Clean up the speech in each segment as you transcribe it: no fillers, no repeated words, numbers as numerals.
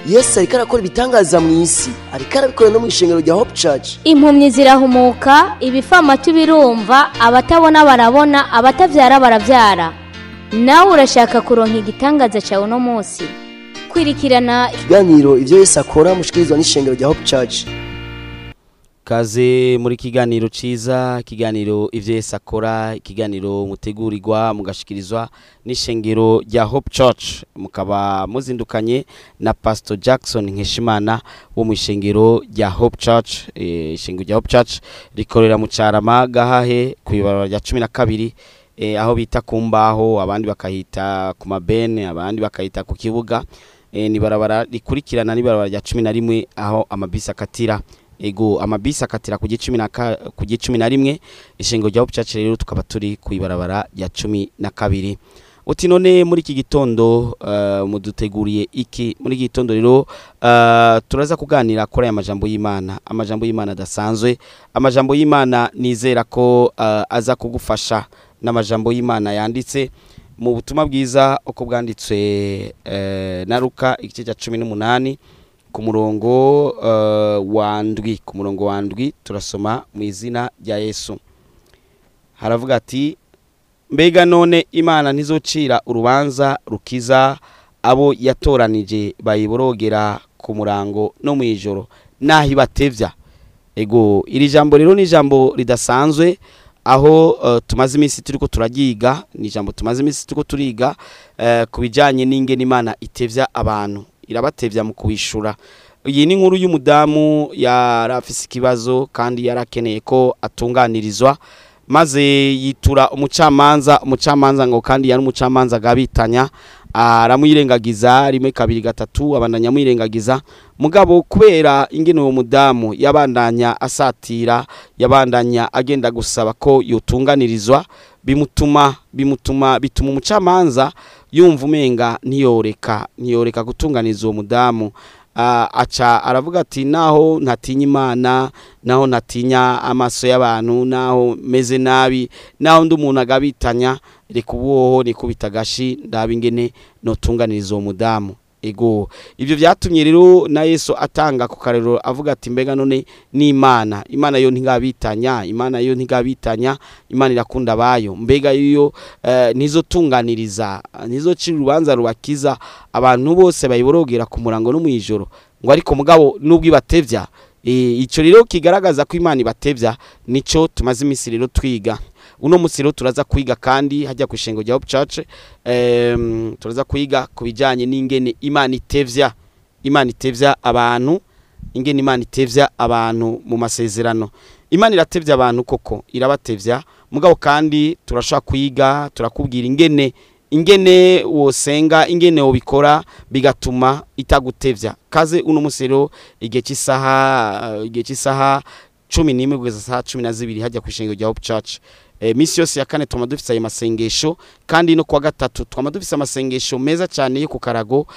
Yesu ariko arakora ibitangaza mu isi, ariko arabikora no mu ishengero rya Hope Church. Impumyi zirahumuka, ibifamatu birumva, abatabona barabona, abatavyara baravyara. Nawe urashaka kuronka igitangaza cyawe no munsi? Kwirikirana ikiganiro ivyo Yesu akora mushikirizwa n'ishengero rya Hope Church. Kaze muri kiganiro ciza, kiganiro ivyo Yesu akora, ikiganiro mutegurirwa mugashikirizwa n'ishengero rya Hope Church. Mukaba muzindukanye na Pastor Jackson Nkeshimana wo mu ishengero rya Hope Church. Ishengero rya Hope Church rikorera mu Carama Gahahe ku ibarabara rya 12, aho bita kumbaho, abandi bakahita ku mabene, abandi bakahita ku kibuga. Ni barabara rikurikirana ni barabara rya 11 aho amabisi akatira. Ego amabisi akatira ku 11 ishengero rya Hope Church rero tukaba turi ku ibarabara rya 12. Uti none muri iki gitondo muduteguriye iki? Muri iki gitondo rero turaza kuganira kuri aya majambo y'Imana, amajambo y'Imana dasanzwe, amajambo y'Imana nizera ko aza kugufasha, n'amajambo y'Imana yanditse mu butumwa bwiza uko bwanditswe na Luka igice cya 18 ku murongo wa ndwi turasoma mu izina rya Yesu. Haravuga ati, mbega none Imana ntizocira urubanza rukiza abo yatoranije bayiborogera ku murango no mu ijoro nahi batevya. Ego iri jambo rero ni jambo ridasanzwe, aho tumaze iminsi turiko turagiga, ni jambo tumaze iminsi turiko turiga kubijanye n'ingene Imana itevya abantu, irabatevya mu kubishura. Iyi ni nkuru y'umudamu yarafise ikibazo kandi yarakeneye ko atunganirizwa, maze yitura umucamanza ngo kandi yari umucamanza gabitanya, aramuyirengagiza rimwe kabiri gatatu, abandanya muyirengagiza. Mugabo kubera ingene uwo mudamu yabandanya asatira, yabandanya agenda gusaba ko yotunganirizwa, bituma umucamanza yumva umenga ntiyoreka gutunganiza uwo mudamu. Aca aravuga ati, naho ntatinya Imana, naho ntatinya amaso y'abantu, naho meze nabi, naho ndi umuntu agabitanya, reka ubuhoho nikubita gashi ndaba ingene notunganiriza uwo mudamu. Ego ivyo vyatumye rero na Yesu atanga ku karero avuga ati, mbega none ni Imana yo ntigabitanya, Imana irakunda abayo, mbega yo nizotunganiriza, nizocira urubanza rubakiza abantu bose bayiborogera ku murango no mu ijoro, ngo ariko mugabo nubwo ibatevya. Ico rero kigaragaza ko Imana ibatevya, nico tumaze iminsi rero twiga. Uno musi rero turaza kwiga kandi hajya ku ishengero rya Hope Church, turaza kwiga kubijanye n'ingene Imana itevya abantu, ingene Imana itevya abantu mu masezerano. Imana iratevya abantu koko, irabatevya, mugabo kandi turashaka kwiga, turakubwira ingene wosenga, ingene wobikora bigatuma itagutevya. Kaze uno musi rero igihe cy'isaha 11 kugeza saa 12 hajya ku ishengero rya Hope Church. Misi yose ya kane twama dufise ayo masengesho, kandi no kwa gatatu twama dufise amasengesho meza cyane yo ku karago,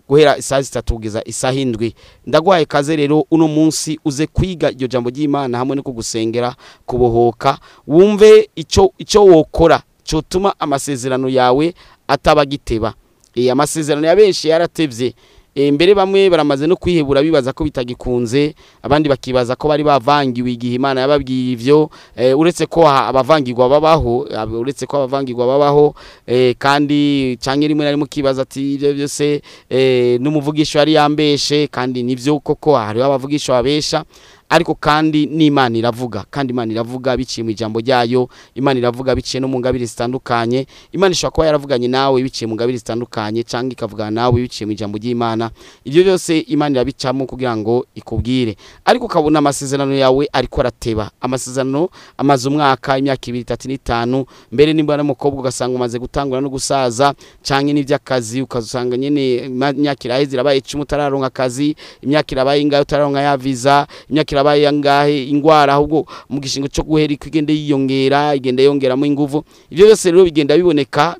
guhera isaha 3 kugeza isaha 7. Ndaguhaye kaze rero uno munsi uze kwiga iryo jambo ry'Imana hamwe no kugusengera kubohoka, wumve ico wokora cyotuma amasezerano yawe atabagiteba. Amasezerano ya benshi yaratevye, mbere bamwe baramaze no kwihebura bibaza ko bitagikunze, abandi bakibaza ko bari bavangiwe igihe Imana yababwiye ivyo. Uretse ko abavangirwa babaho, kandi canke rimwe na rimwe kibaza ati ivyo byose n'umuvugisho yari yambeshe, kandi nivyo koko hari abavugisho babesha, ariko kandi n'Imana iravuga, kandi Imana iravuga biciye mu ijambo ryayo, Imana iravuga biciye no mu ngabire zitandukanye. Imana ishobora kuba yaravuganye nawe biciye mu ngabire zitandukanye, canke ikavugana nawe biciye mu ijambo ry'Imana. Ivyo byose Imana irabicamo kugira ngo ikubwire, ariko ukabona amasezerano yawe ariko arateba. Amasezerano amaze umwaka, imyaka 2, 3, 5, mbere nimba n'umukobwa ugasanga umaze gutangura no gusaza, canke n'ivy'akazi ukazusanga nyene imyaka iraheze irabaye 10 utararonka akazi, imyaka irabaye ingahe utararonka ya visa, imyaka irabaye angahe ingwara, ahubwo mu gishingo cyo guhera ikigende yongeramo inguvu. Ivyo byose rero bigenda biboneka,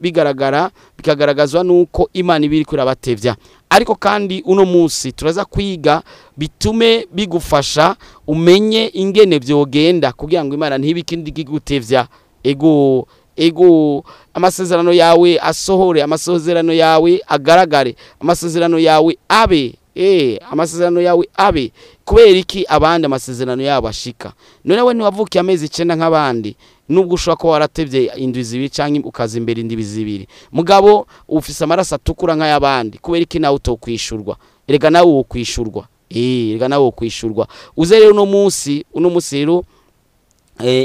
bikagaragazwa nuko Imana ibiri kurabatevya. Ariko kandi uno munsi turaza kwiga bitume bigufasha umenye ingene vyogenda kugira ngo Imana ntibikindi gigutevya. Ego ego amasezerano yawe asohore, amasezerano yawe agaragare, amasezerano yawe abe amasezerano yawe abe. Kubera iki abandi amasezerano yabo ashika? None we ntiwavukiye amezi 9 nk'abandi, nubwo ushobora ko waratevye indwi zibiri canke ukaza imbere indwi zibiri, mugabo ufise amaraso atukura nk'ayabandi. Kubera iki nawe utokwishurwa? Erega nawe wo kwishurwa, erega nawe wo kwishurwa. Uze rero uno munsi rero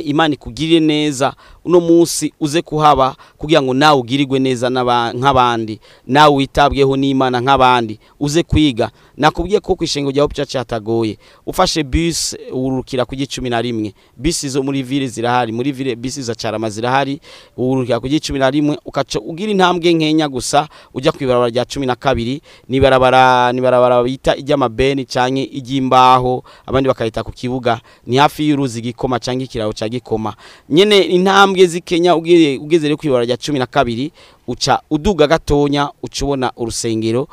Imana ikugirire neza uno munsi, uze kuhaba kugira ngo nawe ugirirwe neza nk'abandi, nawe witabweho n'Imana nk'abandi, uze kwiga. Nakubwiye ko kwishengo rya Hope Church hatagoye. Ufashe bus ururukira ku 11, bus zo muri ville zirahari, muri ville bus za Carama zirahari, ururukira ku 11 ukaca ugira intambwe nkenya gusa ujya kwibarabara rya 12, nibarabara bita ijyamabeni canke ijyimbaho, abandi bakayita ku kibuga, ni hafi y'uruzi Gikoma canke ikiraro ca Gikoma nyene. Intambwe zikenya ugeze rero kwibarabara rya 12 uca uduga gatonya ucubona urusengero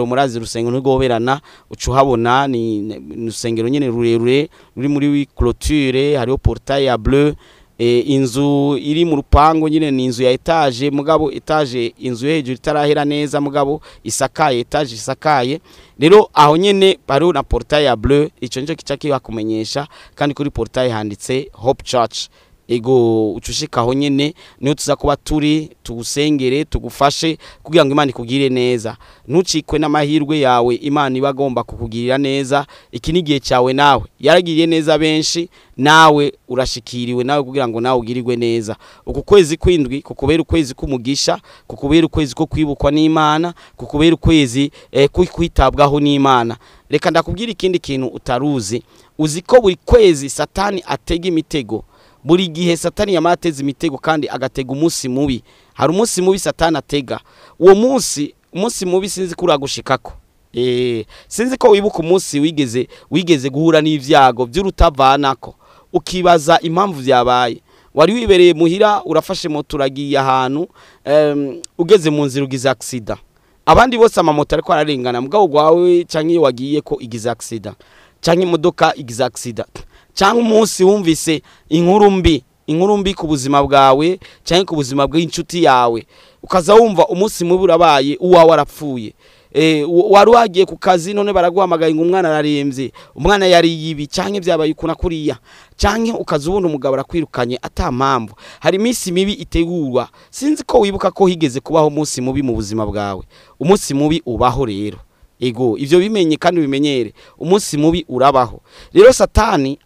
murazi urusengero ntigoberana, uca uhabona ni urusengero nyene rurerure ruri muri clôture, hariho portail ya bleu. Inzu iri mu rupango nyene ni inzu ya etage, mugabo etage inzu hejuru itarahera neza, mugabo isakaye, etage isakaye. Rero aho nyene bariho na portail ya bleu, ico nico kica bakumenyesha, kandi kuri portail handitse Hope Church. Ego ucushika aho nyene niho tuza kuba turi, tugusengere, tugufashe kugira ngo Imana ikugire neza. Ntucikwe n'amahirwe yawe, Imana ibagomba kukugirira neza. Iki ni gihe cyawe, nawe yaragiriye neza benshi, nawe urashikiriwe nawe kugira ngo nawe ugirirwe neza. Uku kwezi kwindwi kukubera ukwezi kumugisha, kukubera ukwezi ko kwibukwa n'Imana, kukubera ukwezi kwitabwaho n'Imana. Reka ndakubwira ikindi kintu utaruzi. Uzi ko buri kwezi Satani atega imitego. Buri gihe Satani yamateza imitego kandi agatega umunsi mubi. Hari umunsi mubi Satani atega. Uwo umunsi mubi sinzi kuragushikako. Sinzi ko wibuka umunsi wigeze guhura n'ivyago by'urutavanako, ukibaza impamvu byabaye. Wari wibereye muhira, urafashe moto uragiye ahantu, ugeze mu nzira ugize accident. Abandi bose amamoto ariko ararengana, mugabo gwawe canke wagiye ko igize accident, canke imodoka igize accident, canke umunsi wumvise inkuru mbi ku buzima bwawe canke ku buzima bw'inshuti yawe, ukaza wumva umunsi mubi urabaye, uwawe arapfuye. Wari wagiye ku kazi, none baraguhamagaye ngo umwana araremvye, umwana yari yibi canke byabaye ukuna kuriya, canke ukazubona umugabo arakwirukanye atampamvu. Hari iminsi mibi itegurwa. Sinzi ko wibuka ko higeze kubaho umunsi mubi mu buzima bwawe. Umunsi mubi ubaho rero. Ego ivyo bimenye kandi bimenyere, umunsi mubi urabaho. Rero Satani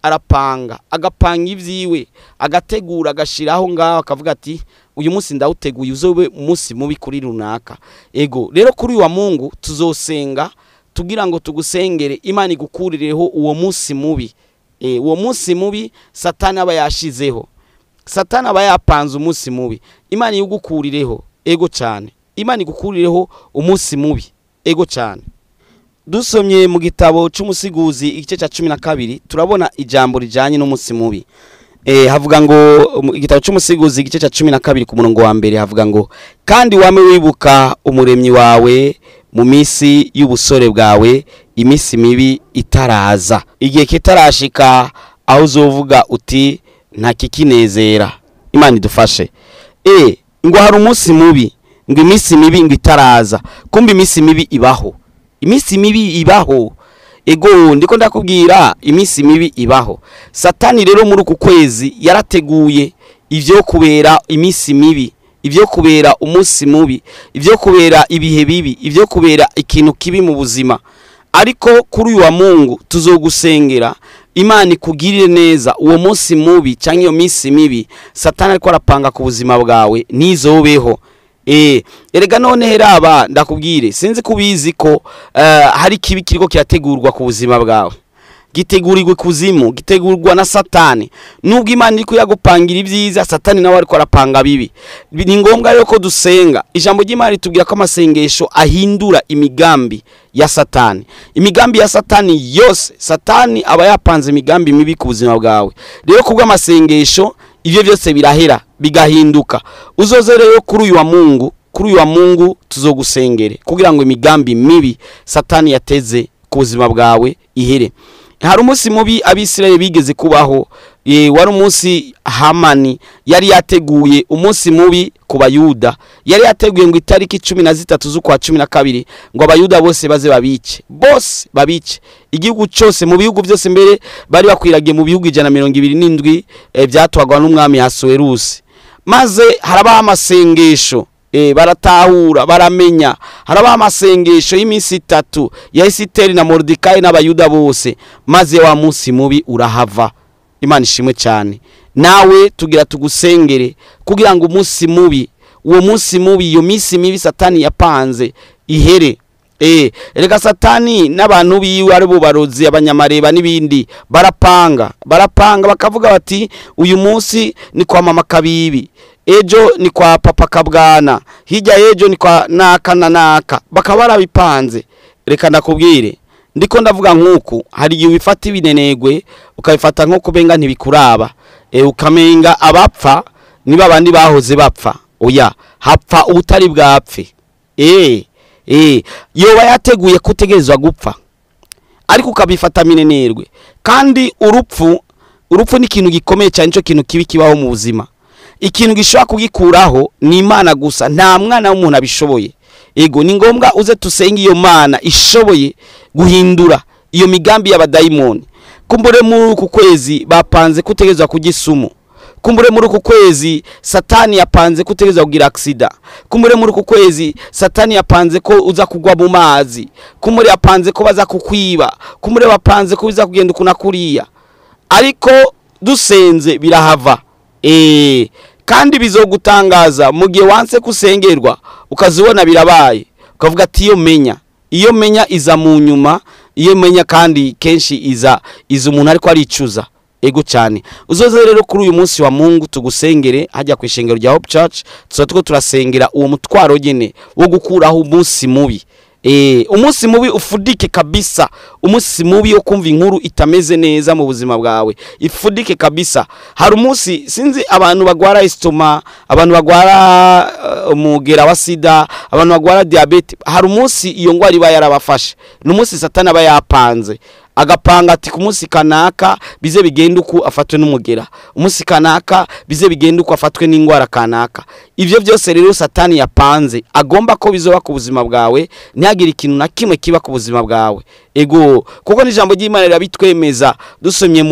agapanga ivyiwe, agategura, agashiraho ngaho, akavuga ati uyu munsi ndawuteguye uzobe umunsi mubi kuri runaka. Ego rero kuri wa Mungu tuzosenga tugira ngo tugusengere, Imana igukurireho uwo munsi mubi. Uwo munsi mubi Satani aba yashizeho, Satani aba yapanze umunsi mubi, Imana igukurireho. Ego cyane, Imana igukurireho umunsi mubi. Ego cyane. Dusomye mu gitabo cy'umusiguzi igice cya 12 turabona ijambo rijanye n'umunsi mubi. Havuga ngo igitabo cy'umusiguzi igice cya 12 ku murongo wa mbere havuga ngo, kandi wame wibuka umuremyi wawe mu minsi y'ubusore bwawe, iminsi mibi itaraza, igihe kitarashika aho uzovuga uti nta kikinezera. Imana idufashe. Ngo hari umunsi mubi, ngo iminsi mibi ngo itaraza. Kumbe iminsi mibi ibaho, iminsi mibi ibaho. Ego ndiko ndakubwira, iminsi mibi ibaho. Satani rero muri uku kwezi yarateguye ivyo kubera iminsi mibi, ivyo kubera umunsi mubi, ivyo kubera ibihe bibi, ivyo kubera ikintu kibi mu buzima. Ariko kuri uyu wa Mungu tuzogusengera, Imana ikugirire neza uwo munsi mubi canke iyo minsi mibi Satani ariko arapanga ku buzima bwawe nizobeho. Erega none heraba ndakubwire, sinzi kubizi ko hari kibi kiriko kirategurwa ku buzima bwawe, gitegurirwe kuzimu, gitegurwa na Satani. Nubwo Imana iri kuyagupangira ibyiza, Satani nawe ariko arapanga bibi. Ni ngombwa rero ko dusenga. Ijambo ry'Imana ritubwira ko amasengesho ahindura imigambi ya Satani. Imigambi ya Satani yose, Satani aba yapanze imigambi mibi ku buzima bwawe. Rero kubwo amasengesho ivyo byose birahera, bigahinduka. Uzoze rero kuri uyu wa Mungu tuzogusengere kugira ngo imigambi mibi Satani yateze ku buzima bwawe ihere. Hari umunsi mubi Abisirayeli bigeze kubaho, wari umunsi Hamani yari yateguye umunsi mubi ku bayuda, yari yateguye ngo itariki 13 z'ukwa 12 ngo abayuda bose baze babice igihugu cyose, mu bihugu byose mbere bari bakwiragiye mu bihugu 127 byatwagwa n'umwami Hasuwerusi. Maze harabaho amasengesho, baratahura baramenya, harabaho amasengesho y'iminsi 3 ya Esiteri na Moridekayi n'abayuda bose, maze wa munsi mubi urahava. Imana ishimwe cyane. Nawe tugira tugusengere kugira ngo umunsi mubi, uwo munsi mubi, iyo minsi mibi Satani yapanze ihere. Reka Satani n'abantu biwe ari bo barozi, abanyamareba n'ibindi barapanga bakavuga bati uyu munsi ni kwa mama Kabibi, ejo ni kwa papa Kabwana, hirya ejo ni kwa naka na naka, bakabara bipanze. Reka ndakubwire, ndiko ndavuga nkuko hari igihe wifata ibinenegwe ukabifata nko kubenga ntibikuraba, ukamenga abapfa niba abandi bahoze bapfa. Oya, hapfa ubutari bwapfe. Yoba yateguye kutegerezwa gupfa, ariko ukabifata minenerwe. Kandi urupfu ni ikintu gikomeye cyane, cyo kintu kibi kibaho mu buzima. Ikintu gishobora kugikuraho ni Imana gusa, nta mwana w'umuntu abishoboye. Ego ni ngombwa uze tusenge iyo Mana ishoboye guhindura iyo migambi y'abadayimoni. Kumbure muri uku kwezi bapanze kutegerezwa kugisumu, kumbure muri uku kwezi Satani yapanze kutegerezwa kugira accident, kumbure muri uku kwezi Satani yapanze ko uza kugwa mu mazi, kumbure yapanze ko baza kukwiba, kumbure bapanze ko uza kugenda kunakuriya, ariko dusenze birahava. Kandi bizogutangaza mu gihe wanse kusengerwa ukazibona birabaye, ukavuga ati iyo menya iza mu nyuma, iyo menya kandi kenshi iza umuntu ariko aricuza. Ego cyane. Uzoze rero kuri uyu munsi wa Mungu tugusengere hajya ku ishengero rya Hope Church, tuko turasengera uwo mutwaro nyene wo gukuraho umunsi mubi. Umunsi mubi ufudike kabisa, umunsi mubi yo kumva inkuru itameze neza mu buzima bwawe ifudike kabisa. Hari umunsi sinzi abantu bagwara estoma, abantu bagwara umugera wa sida, abantu bagwara diabete, hari umunsi iyo ngwara iba yarabafashe. N'umunsi Satani aba yapanze, agapanga ati ku munsi kanaka bize bigenda uko afatwe n'umugera, umunsi kanaka bize bigenda uko afatwe n'ingwara kanaka. Ivyo byose rero Satani yapanze agomba ko bizoba ku buzima bwawe, ntihagire ikintu na kimwe kiba ku buzima bwawe. Ego kuko n'ijambo ry'Imana rirabitwemeza, dusomye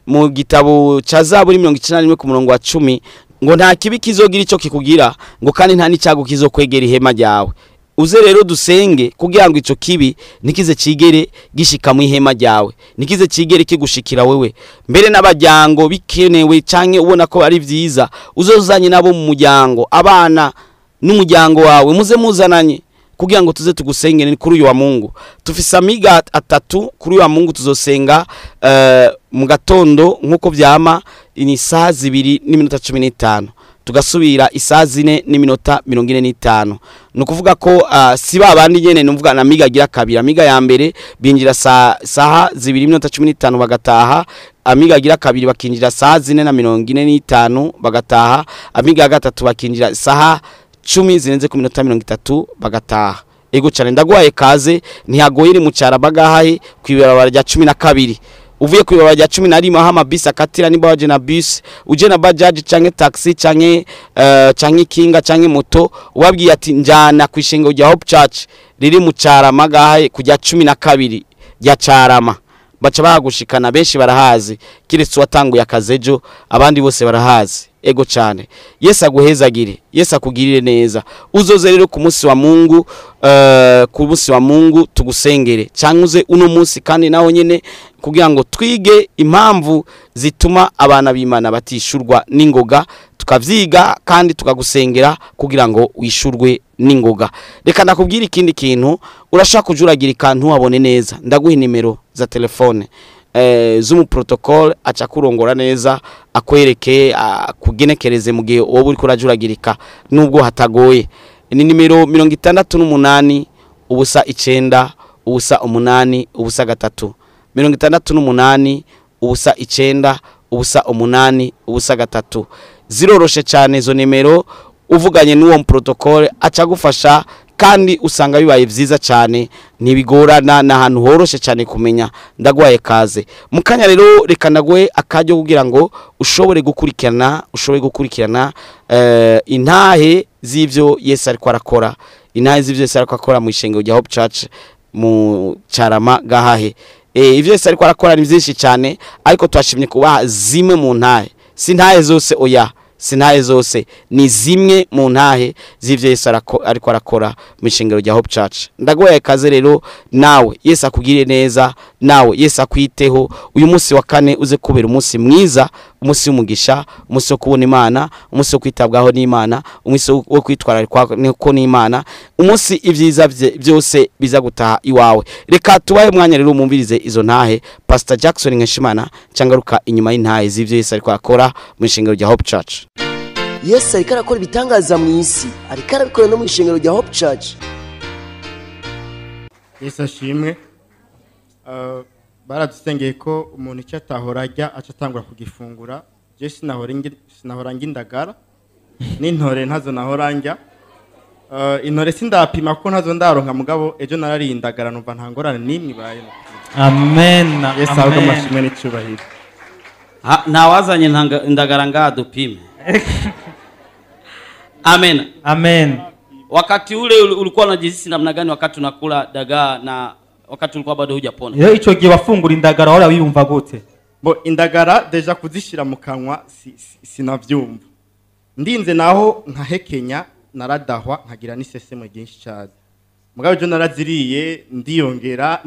mu gitabo ca Zaburi 91 ku murongo wa 10 ngo nta kibi kizogira icyo kikugira, ngo kandi nta n'icyago kizokwegera ihema ryawe. Uze rero dusenge kugira ngo ico kibi nikize cigere gishika mu ihema ryawe, nikize cigere kigushikira wewe, mbere n'abajyango bikenewe canke ubona ko ari vyiza uzozanye nabo mu muryango, abana n'umuryango wawe muze muzananye kugira ngo tuze tugusengere kuri uyu wa Mungu. Tufise amiga 3 kuri uyu wa Mungu tuzosenga mu gatondo nkuko vyama ni saa 2:15, tugasubira isaa 4:45. Nukuvuga ko si babandi nyene numvuga na miga gira kabiri. Amiga ya mbere binjira saha 2:15 bagataha, amiga gira kabiri bakinjira saa 4:45 bagataha, amiga gatatu bakinjira saha 10:30 bagataha. Ego cyane ndagwaye kaze, ntihagoyire mu cyara bagahaye kwibara rya 12. Uvuye kwibara rya 11 aho amabisi akatira, nimba waje na bus, uje na bajaji canke taxi canke kinga canke moto, ubabwiye ati njana kwishengero rya Hope Church riri mu Carama gahaye kujya 12 rya Carama, baca bagushikana. Benshi barahazi, kiretse watanguye akazejo, abandi bose barahazi. Ego cyane. Yesu aguhezagire, Yesu akugirire neza. Uzoze rero ku munsi wa Mungu, ku munsi wa Mungu tugusengere, canguze uno munsi kandi naho nyene kugira ngo twige impamvu zituma abana b'Imana batishurwa n'ingoga, tukavyiga kandi tukagusengera kugira ngo wishurwe n'ingoga. Reka ndakubwira ikindi kintu, urashaka kujuragira ikantu wabone neza, ndaguha nimero za telefone zumu protocol acha kurongora neza, akwereke kugenekereze mu gihe wowe uri kurajuragirika nubwo hatagoye. Ni nimero 68 ubusa 9 ubusa 8 ubusa 3, 68 ubusa 9 ubusa 8 ubusa 3. Ziroroshe cyane izo nimero, uvuganye n'uwo protocol acha gufasha kandi usanga bibaye vyiza cyane ntibigorana n'ahantu horoshe cyane kumenya. Ndagwaye kaze mukanya rero, reka nagwe akajyo kugira ngo ushobore gukurikirana intahe z'ivyo Yesu ariko arakora, intahe z'ivyo Yesu ariko akora mu ishengero rya Hope Church mu Carama Gahahe. Ivyo Yesu ariko arakora ni byinshi cyane, ariko twashimye kubaha zimwe mu ntahe, si ntahe zose oya, sintahe zose ni zimwe mu ntahe z'ivyo Yesu ariko arakora mu ishengero rya Hope Church. Ndagoye kaze rero, nawe Yesu akugire neza, nawe Yesu akwiteho. Uyu munsi wa kane uze kubera umunsi mwiza, umunsi w'umugisha, umunsi wo kubona Imana, umunsi wo kwitabwaho n'Imana, umunsi wo kwitwararikwa n'Imana, umunsi ivyiza byose biza gutaha iwawe. Reka tubaye mwanya rero mumvirize izo ntahe. Pastor Jackson Nkeshimana cangaruka inyuma y'intahe z'ivyo Yesu ariko akora mu ishengero rya Hope Church. Yesu ariko arakora ibitangaza mu isi, ariko arabikora no mu ishengero rya Hope Church. Yesu ashimwe. Baradusengeye ko umuntu icyo atahora ajya acatangura kugifungura. Je sinahora ngindagara n'intore ntazo nahora njya. Intore sindapima ko ntazo ndaronka, mugabo ejo nararindagara numva ntangorane nimwe baye. Amen. Yesu ahubwo amashimwe n'icubahiro. Nta wazanye indagara ngaha dupime. Amen. Amen. Wakati ule ulikuwa unajihisi namna gani wakati unakula dagaa na wakati ulikuwa bado hujapona? Iyo ico gihe wafungura indagara wala wiyumva gute? Bo indagara deja kuzishira mu kanwa sinavyumva. Ndinze naho nkahekenya naradahwa nkagira n'isesemo ryinshi cyane. Mugabo je naraziriye ndiyongera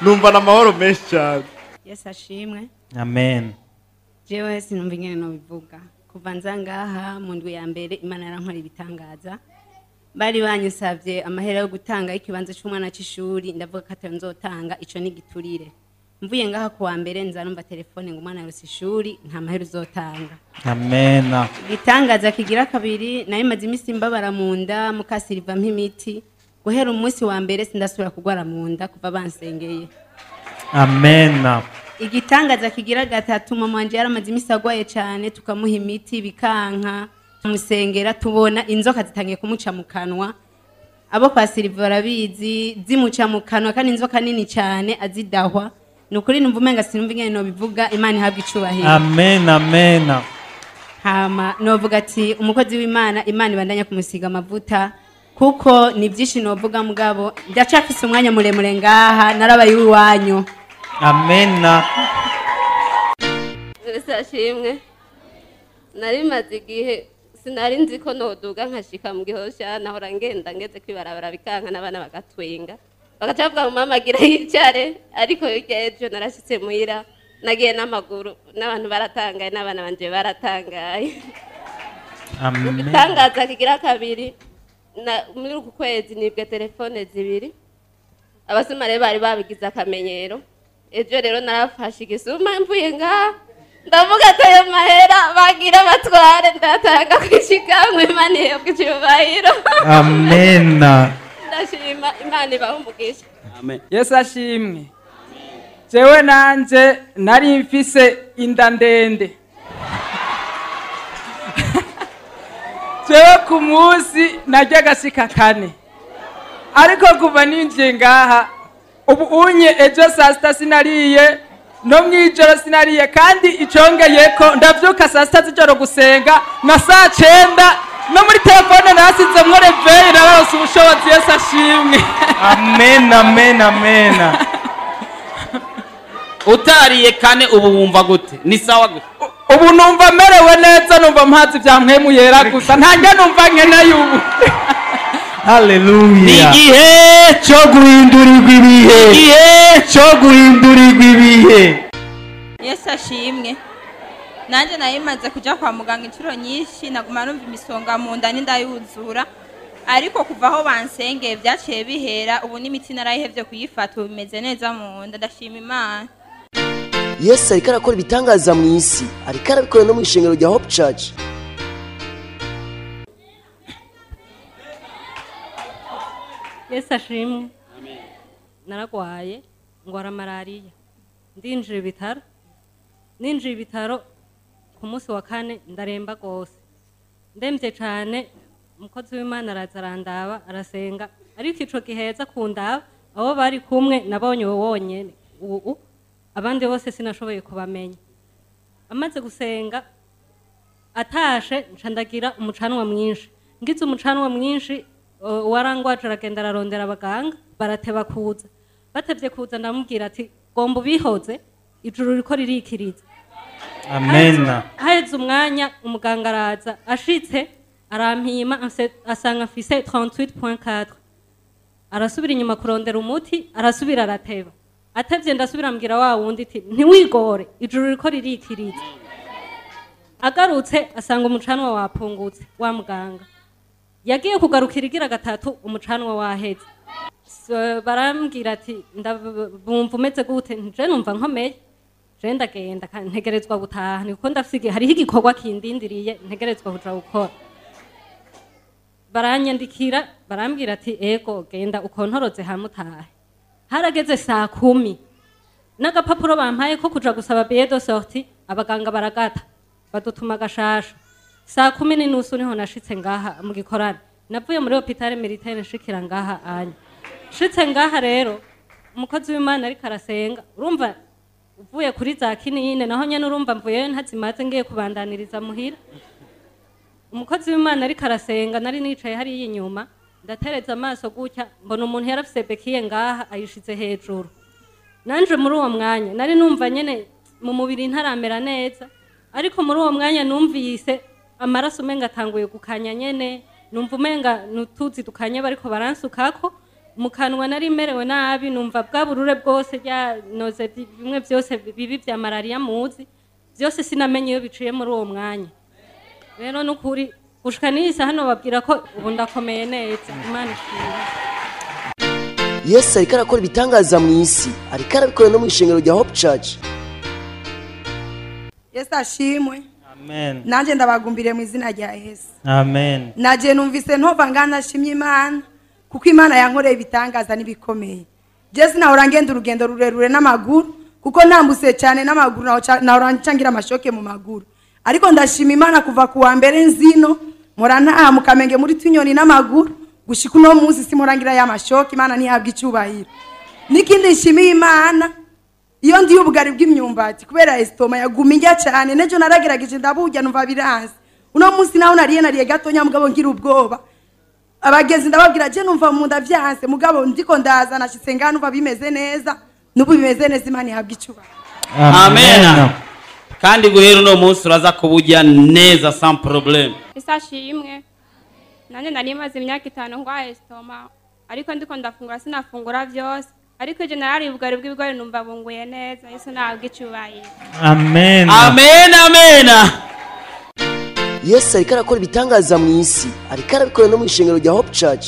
numva na mahoro menshi cyane. Yesu ashimwe. Amen. Jewe sinumva ingene no bivuga. Kuva nzangaha mu ndwi ya mbere Imana yarankora ibitangaza. Bari banyusavye amahera yo gutanga ikibanza cy'umwana cy'ishuri, ndavuga ko atari nzotanga, ico ni giturire. Mvuye ngaha kuwa mbere nzarumva telefone ngo umwana yarose ishuri, nta mahera uzotanga. Amen. Gitangaza kigira kabiri, nayo maze imisi mbabara mu nda, mukasiriva mpimiti. Guhera umunsi wa mbere sindasubira kugwara mu nda kuva bansengeye. Amen. Igitangaza kigira gatatu, mama wanje yaramaze imisi agwaye cyane, tukamuha imiti bikanka, tumusengera tubona inzoka zitangiye kumuca mu kanwa. Abo kwa Silva barabizi, zimuca mu kanwa kandi inzoka nini cyane azidahwa. Nukuri numva umenga sinumva ingene no bivuga. Imana ihabwa icubahiro. Amen. Amen. Hama novuga ati umukozi w'Imana, Imana ibandanya kumusiga amavuta, kuko ni byinshi novuga mugabo ndacafise umwanya muremure ngaha, narabaye iwanyu. Amen. Yesu ashimwe. Nari maze igihe sinari nzi ko noduga nkashika mu Gihosha, nahora ngenda ngeze kwibarabara bikanka n'abana bagatwenga. Bagacavuga mu mama agira yicare, ariko ejo narashitse muhira nagiye n'amaguru, n'abantu baratangaye, n'abana banje baratangaye. Amen. Bitangaza kigira kabiri, muri uku kwezi nibwe telefone zibiri. Abasumare bari babigize akamenyero. Ejo rero narafashe igisuma mvuye ngaha, ndavuga atayo mahera bagira batware, ndatanga kwishikamwe Imana yebwe cyubahiro. Amen. Ndashima Imana ibaho umugisha. Amen. Yesu ashimwe. Jewe nanje nari mfise inda ndende. Jewe ku munsi narya gasika kane. Ariko kuva ninjiye ngaha ubu unye ejo saa sita sinariye, no mwijoro sinariye, kandi icongeyeko ndavyuka saa sita z'ijoro gusenga na saa 9, no muri telefone nasize mwo reveil narose ubushobozi. Yesu ashimwe. Amen. Amen. Amen. Utariye kane ubu wumva gute? Ni sawa gute? Ubu numva merewe neza, numva mpazi bya mpemu yera gusa, ntanjye numva nkeneye ubu. Hallelujah. Nigihe cyo guhindurirwa ibihe. Nigihe cyo guhindurirwa ibihe. Yesu ashimwe. Nanje nayimaze kuja kwa muganga inshuro nyinshi, naguma numva imisonga mu nda n'indayuzura, ariko kuva aho bansengeye byaciye bihera. Ubu n'imiti narayihevye kuyifata, bimeze neza mu nda. Ndashima Imana. Yesu ariko arakora ibitangaza mu isi, ariko arabikora no mu ishengero rya Hope Church. Yesu ashimwe. Amen. Naragwaye ngwara malaria, ndinjira ibitaro ku munsi wa kane, ndaremba gose, ndemvye cyane umukozi w'Imana araza arandaba arasenga ariko ico giheza kundaba abo bari kumwe nabonye wonyene abandi bose sinashoboye kubamenya amaze gusenga atashe ncandagira umucanwa mwinshi ngize umucanwa mwinshi warangwaje aragenda ararondera abaganga barateba kuza batevye kuza ndamubwira ati gomba bihoze ijuru riko ririkiriza Amen. haheze umwanya umuganga araza ashitse arampima asanga afise 38.4 arasubira inyuma kurondera umuti arasubira arateba atevye ndasubira mbwira wa wundi ati ntiwigore ijuru riko ririkiriza agarutse asanga umucanwa wapungutse wa muganga yagiye kugarukira igira gatatu umucanwa waheze barambwira ati ndabumva umeze gute nje numva nkomeye je ndagenda ntegerezwa gutaha niko ndafise hariho igikorwa kindindiriye ntegerezwa kuja gukora baranyandikira barambwira ati ego genda ukontoroze hamutahe harageze saa 10 n'agapapuro bampaye ko kuja gusaba billet de sortie abaganga baragata badutuma gashasha saa 10:30 niho nashitse ngaha mu gikorana navuye muri hôpital militaire nshikira ngaha anya shitse ngaha rero umukozi w'Imana ariko arasenga urumva uvuye kuri za kinine naho nyene urumva mvuye ntazimaze ngiye kubandaniriza muhira umukozi w'Imana ariko arasenga nari nicaye hari inyuma ndatereza amaso gutya mbona umuntu yarafise bekiye ngaha ayishize hejuru nanje muri uwo mwanya nari numva nyene mu mubiri ntaramera neza ariko muri uwo mwanya numvise amaraso menga atanguye gukanya nyene numva umenga nutuzi dukanye bariko baransukako mu kanwa nari merewe nabi numva bwaburure bwose noze bimwe byose bibi vya malaria muzi byose sinamenye iyo biciye muri uwo mwanya rero nukuri gushika nisa hano babwira ko ubu ndakomeye neza Imana ishimwe Yesu ariko arakora ibitangaza mu isi ariko arabikora no mu ishengero rya Hope Church. Yesu ashimwe. Amen. Nanje ndabagumbire mu izina rya Yesu. Amen. Naje numvise ntova ngana shimye Imana kuko Imana yankoreye ibitangaza nibikomeye. Jesi nahora ngenda urugendo rurerure n'amaguru kuko ntambuse cyane n'amaguru nahora ncangira amashoke mu maguru. Ariko ndashima Imana kuva ku wa mbere nzino mpora nta mukamenge muri tunyoni n'amaguru gushika uno munsi simurangira ya mashoke Imana ntihabwa icyubahiro. Nikindi nshimiye Imana iyo ndi ubugari bw'imyumbati kubera estoma yagumijya cyane nejo naragerageje ndaburya numva biranze uno munsi naho nariye gatonya mugabo ngira ubwoba abagezi ndababwira je numva mu nda vyanse mugabo ndiko ndaza nashitse ngana numva bimeze neza nubu bimeze neza Imana ihabwa icyubahiro. Amen. Kandi guhera uno munsi uraza kuburya neza sans problème. Isashimwe. Nanje nari maze imyaka 5 ngwa estoma ariko ndiko ndafungura sinafungura byose ariko je narari ubugari bw'ibigori numva bunguye neza Yesu ntabwo icyubahiro. Amen. Amen. Amen. Yesu ariko arakora ibitangaza mu isi ariko arabikora no mu ishengero rya Hope Church.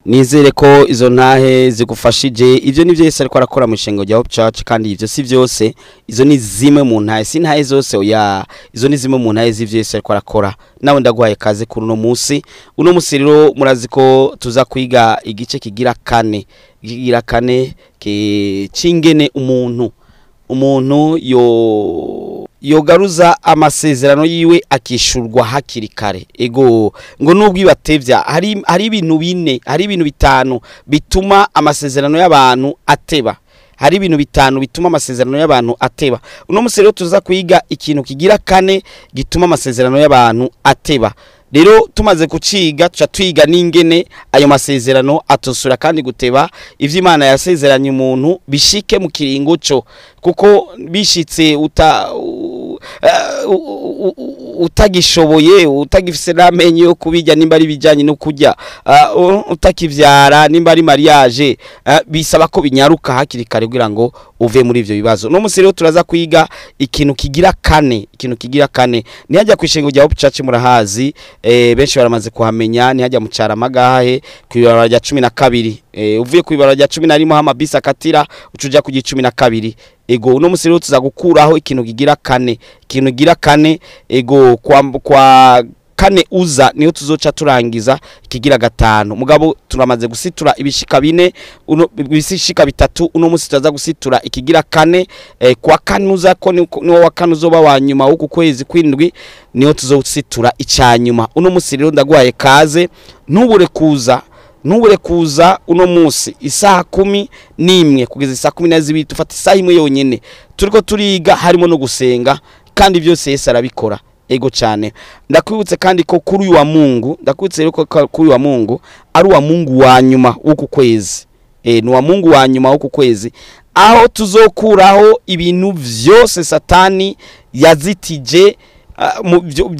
Nizere ko izo ntahe zigufashije ivyo nivyo Yesu ariko arakora mu ishengero rya Hope Church kandi ivyo si vyose izo ni zimwe mu ntahe si ntahe zose oya izo ni zimwe mu ntahe z'ivyo Yesu ariko arakora nawe ndaguhaye kaze kuri uno munsi rero murazi ko tuza kwiga igice kigira kane cingene umuntu yogaruza amasezerano yiwe akishurwa hakiri kare ego ngo nubwo ibatevya hari ibintu bine hari ibintu bitanu bituma amasezerano y'abantu ateba hari ibintu bitanu bituma amasezerano y'abantu ateba uno munsi rero tuza kwiga ikintu kigira kane gituma amasezerano y'abantu ateba rero tumaze kuciga tuca twiga n'ingene ayo masezerano atosura kandi guteba ivyo Imana yasezeranye umuntu bishike mu kiringo cyo kuko bishitse utagishoboye utagifise namenye yo kubijya nimba ari bijanye no kujya utakivyara nimba ari mariage bisaba ko binyaruka hakiri kare kugira ngo uve muri ivyo bibazo no musiri turaza kwiga ikintu kigira kane ni hajya kwishengo rya Hope Church murahazi benshi baramaze kuhamenya ni hajya mu cyara magahe kwibara rya 12 uvuye kwibara rya 11 ha mabisa katira ucuja ku 12 ego uno musiri tuza gukuraho ikintu kigira kane ego kwa kane uza niyo tuzoca turangiza ikigira gatanu mugabo turamaze gusitura ibishika bine ibishika bitatu uno musi tuza gusitura ikigira kane kwa kane uza ko no wa kane uzoba wanyuma uku kwezi kwindwi niyo tuzositura icyanyuma uno musi rero ndagwaye kaze ntubure kuza uno musi isaha 11 kugeza isaha 12 tufata isaha imwe yonyene turiko turiga harimo no gusenga kandi byose Yesu arabikora ego cyane ndakwibutse kandi ko kuri uyu wa Mungu ndakwibutse rero ko kuri uyu wa Mungu ari wa Mungu wa nyuma w'uku kwezi ni wa Mungu wa nyuma w'uku kwezi aho tuzokuraho ibintu byose satani yazitije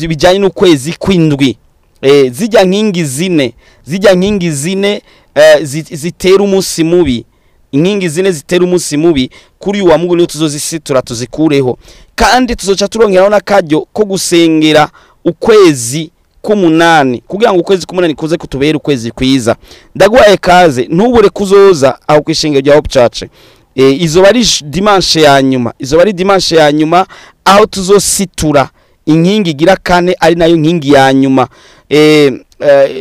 bijyanye n'ukwezi kwindwi zijya nkingi zine zitera umunsi mubi inkingi zine zitera umunsi mubi kuri uyu wa Mungu niyo tuzozisitura tuzikureho kandi tuzoca turongeraho n'akajyo ko gusengera ukwezi k'umunani kugira ngo ukwezi k'umunani kuze kutubera ukwezi kwiza ndagwaye kaze ntubure kuzoza aho kwishengero rya Hope Church izoba ari dimanche ya nyuma aho tuzositura inkingi gira kane ari nayo nkingi ya nyuma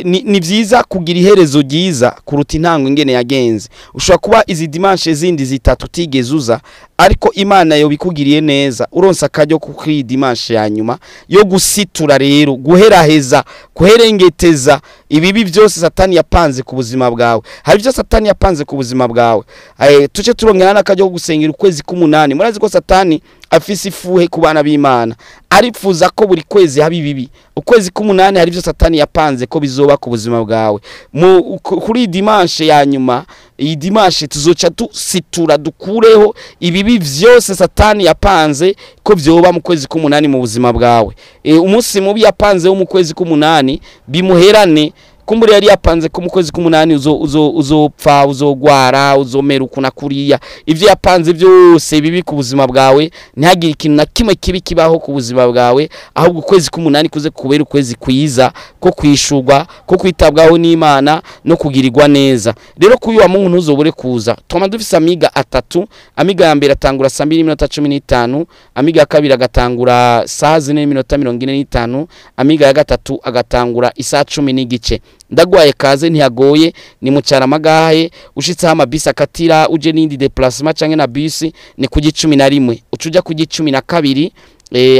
ni vyiza kugira iherezo ryiza kuruta intango ingene yagenze ushobora kuba izi dimanche zindi zitatu tigezuza ariko Imana yo bikugiriye neza uronsa kajyo kuri dimanche ya nyuma yo gusitura rero kuherengeteza ibibi byose satani yapanze ku buzima bwawe hari byo satani yapanze ku buzima bwawe tuce turongera nakajyo gusengera ukwezi k'umunani murazi ko satani afise ifuhe ku bana b'Imana arifuza ko buri kwezi habi bibi ukwezi k'umunani hari byo satani yapanze ko bizoba ku buzima bwawe kuri dimanche ya nyuma iyi dimanche tuzoca tusitura dukureho ibibi byose satani yapanze ko byoba mu kwezi k'umunani mu buzima bwawe umunsi mubi yapanze wo mu kwezi k'umunani bimuherane kumbure yari yapanze ko mu kwezi k'umunani uzopfa uzogwara uzomera ukuna kuriya ivyo yapanze byose bibi ku buzima bwawe ntihagire ikintu na kimwe kibi kibaho ku buzima bwawe ahubwo ukwezi k'umunani kuze kubera ukwezi kwiza ko kwishurwa ko kwitabwaho n'Imana no kugirirwa neza rero kuyu wa Mungu ntuzobure kuza twama dufise amiga atatu amiga ya mbere atangura saa 2:15 amiga ya kabiri agatangura saa 4:45 amiga ya gatatu agatangura isaa 10 n'igice ndagwaye kaze ntiyagoye ni mu Cyaramagahe ushitse ha mabisi akatira uje n'indi déplacement canke na bisi ni ku 11 ucuja ku 12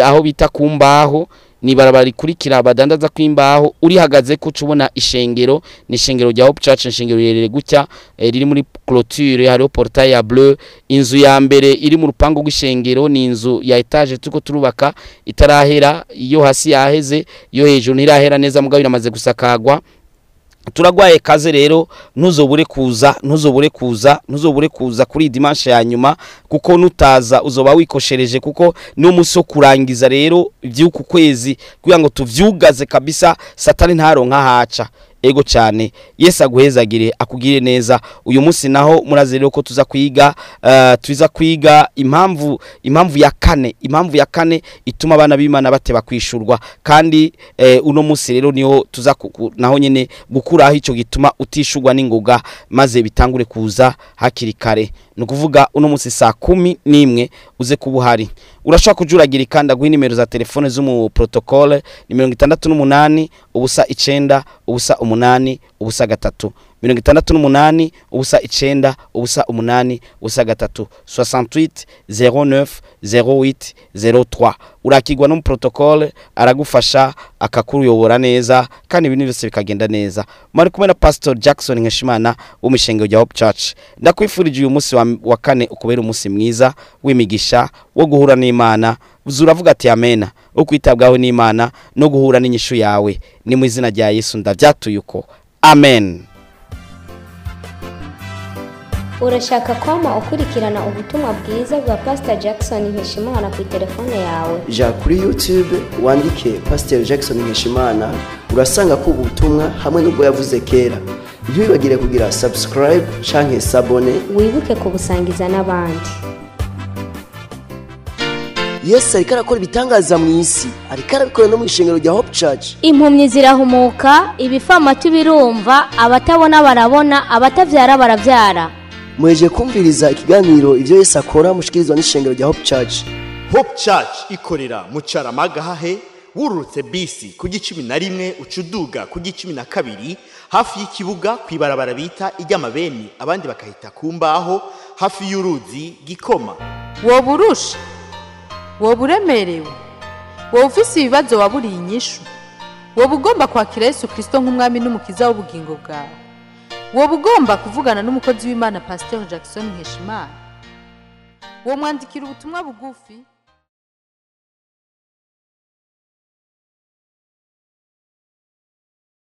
aho bita kumbaho ni barabara ikurikira abadandaza kwimbaho uri hagaze ko cubona ishengero ni ishengero rya Hope Church ishengero rerere gutya riri muri clôture hariho portail ya bleu inzu ya mbere iri mu rupango rw'ishengero ni inzu ya etage tuko turubaka itarahera iyo hasi yaheze iyo hejuru ntirahera neza mugabo iramaze gusakagwa turagwaye kaze rero ntuzobure kuza kuri dimanche ya nyuma kuko nutaza uzoba wikoshereje kuko ni umunsi wo kurangiza rero ivyuku kwezi kugira ngo tuvyugaze kabisa satani ntaronka haca ego cyane Yesu aguhezagire akugire neza uyu munsi naho muraze rero ko tuza kwiga impamvu ya kane ituma abana b'Imana bateba kwishurwa kandi uno munsi rero niho tuza naho nyene gukuraho ico gituma utishurwa n'ingoga maze bitangure kuza hakiri kare no kuvuga uno munsi saa 11 uze kubuhari urashaka kujuragira kandi guha nimero za telefone zo mu protocole ni 68 ubusa 9 ubusa 8 ubusa 3 68 ubusa 9 ubusa 8 ubusa 3 68 09 08 03 urakigwa no mu protocole aragufasha akakuruyobora neza kandi ibintu byose bikagenda neza mari kumwe na Pasteur Jackson Nkeshimana wo mushengero rya Hope Church ndakwifurije uyu munsi wa kane ukubera umunsi mwiza w'imigisha wo guhura n'Imana uzuravuga ati amena wo kwitabwaho n'Imana no guhura n'inyishu yawe ni mu izina rya Yesu ndavyatuye uko amen. Urashaka kwama ukurikirana ubutumwa bwiza bwa Pastor Jackson Nkeshimana ku telefone yawe ja kuri YouTube wandike Pasteur Jackson Nkeshimana urasanga ko ubutumwa hamwe n'ubwo yavuze kera ntibibagire kugira subscribe canke sabone wibuke kubusangiza n'abandi. Yesu ariko arakora ibitangaza mu isi ariko arabikora no mu ishengero rya Hope Church. Impumyi zirahumuka ibifamatu birumva abatabona barabona abatavyara baravyara. Mweje kumviriza ikiganiro ivyo Yesu akora mushikirizwa n'ishengero rya Hope Church. Hope Church ikorera mu Cyaramagahe wururutse bisi ku G11 ucuduga ku G12 hafi y'ikibuga kwibarabara bita iry'amabeni abandi bakahita kumbaho hafi y'uruzi Gikoma. Woburusha woburemerewe wowe ufise ibibazo waburiye inyishu wowe ugomba kwakira Yesu Kristo nk'umwami n'umukiza w'ubugingo bwawe wowe ugomba kuvugana n'umukozi w'Imana Pasteur Jackson Nkeshimana wo mwandikira ubutumwa bugufi